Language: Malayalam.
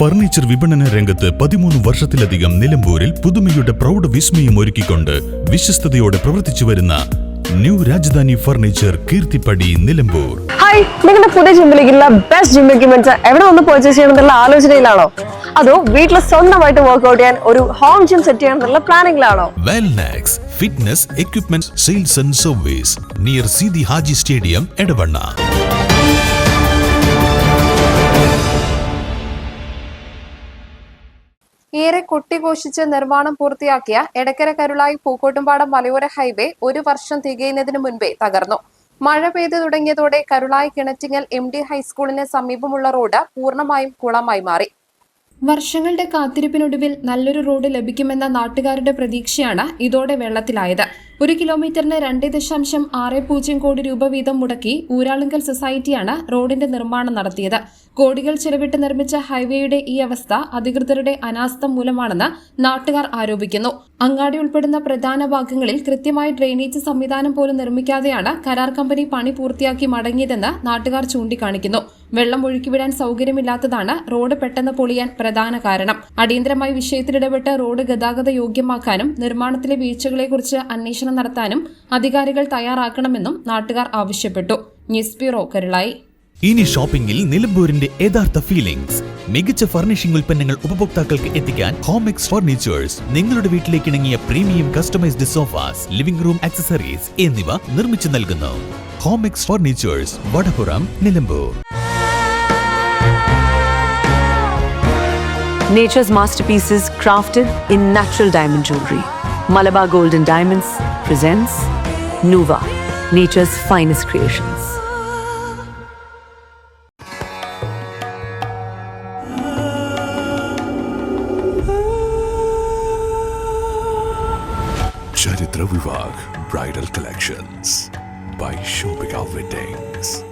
ഫർണിച്ചർ വിപണന രംഗത്ത് 13 വർഷത്തിലധികം നിലമ്പൂരിൽ പുതുമയുടെ പ്രൗഢ വിസ്മയം ഒരുക്കിക്കൊണ്ട് വിശ്വസ്തയോടെ പ്രവർത്തിച്ചു വരുന്ന new Rajadhani furniture Keerthippadi Nilambur. Hi, നിങ്ങളുടെ പുതിയ ജിമ്മിലേക്കുള്ള ബെസ്റ്റ് ജിം എക്യുപ്മെന്റ്സ് എവിടെ ഒന്ന് പർച്ചേസ് ചെയ്യണമെന്നുള്ള ആലോചനയിലാണോ? അതോ വീട്ടിൽ സ്വന്തമായിട്ട് വർക്ക്ഔട്ട് ചെയ്യാൻ ഒരു ഹോം ജിം സെറ്റ് ചെയ്യാനുള്ള പ്ലാനിംഗിലാണോ? Wellnex fitness equipment sales and service near Sidi Haji stadium Edavanna. ഏറെ കൊട്ടിഘോഷിച്ച് നിർമ്മാണം പൂർത്തിയാക്കിയ എടക്കര കരുളായി പൂക്കോട്ടുംപാടം മലയോര ഹൈവേ 1 വർഷം തികയുന്നതിന് മുൻപേ തകർന്നു. മഴ പെയ്തു തുടങ്ങിയതോടെ കരുളായി കിണറ്റിങ്ങൽ MD ഹൈസ്കൂളിന് സമീപമുള്ള റോഡ് പൂർണ്ണമായും കുളമായി മാറി. വർഷങ്ങളുടെ കാത്തിരിപ്പിനൊടുവിൽ നല്ലൊരു റോഡ് ലഭിക്കുമെന്ന നാട്ടുകാരുടെ പ്രതീക്ഷയാണ് ഇതോടെ വെള്ളത്തിലായത്. 1 കിലോമീറ്ററിന് 2.60 കോടി രൂപ വീതം മുടക്കി ഊരാളുങ്കൽ സൊസൈറ്റിയാണ് റോഡിന്റെ നിർമ്മാണം നടത്തിയത്. കോടികൾ ചെലവിട്ട് നിർമ്മിച്ച ഹൈവേയുടെ ഈ അവസ്ഥ അധികൃതരുടെ അനാസ്ഥ മൂലമാണെന്ന് നാട്ടുകാർ ആരോപിക്കുന്നു. അങ്ങാടി ഉൾപ്പെടുന്ന പ്രധാന ഭാഗങ്ങളിൽ കൃത്യമായി ഡ്രെയിനേജ് സംവിധാനം പോലും നിർമ്മിക്കാതെയാണ് കരാർ കമ്പനി പണി പൂർത്തിയാക്കി മടങ്ങിയതെന്ന് നാട്ടുകാർ ചൂണ്ടിക്കാണിക്കുന്നു. വെള്ളം ഒഴുക്കിവിടാൻ സൗകര്യമില്ലാത്തതാണ് റോഡ് പെട്ടെന്ന് പൊളിയാൻ പ്രധാന കാരണം. അടിയന്തരമായി വിഷയത്തിൽ ഇടപെട്ട് റോഡ് ഗതാഗത യോഗ്യമാക്കാനും നിർമ്മാണത്തിലെ വീഴ്ചകളെക്കുറിച്ച് അന്വേഷണം നടത്താനും അധികാരികൾ തയ്യാറാക്കണമെന്നും നാട്ടുകാർ ആവശ്യപ്പെട്ടു. News bureau, Karulai. ഇനി ഷോപ്പിംഗിൽ നിലമ്പൂരിന്റെ യഥാർത്ഥ ഫീലിംഗ്സ്. മികച്ച ഫർണിഷിംഗ് ഉൽപ്പന്നങ്ങൾ ഉപഭോക്താക്കൾക്ക് എത്തിക്കാൻ ഹോമെക്സ് ഫർണിച്ചേഴ്സ് നിങ്ങളുടെ വീട്ടിലേക്ക് ഇണങ്ങിയ premium customized sofas, living room accessories എന്നിവ നിർമ്മിച്ചു നൽകുന്നു. Homex furnitures, Vadapuram, Nilambur. Nature's masterpieces crafted in natural diamond jewelry. Malabar Gold and Diamonds presents Nuva, nature's finest creations. Charitra Vivag Bridal Collections by Shobhika Weddings.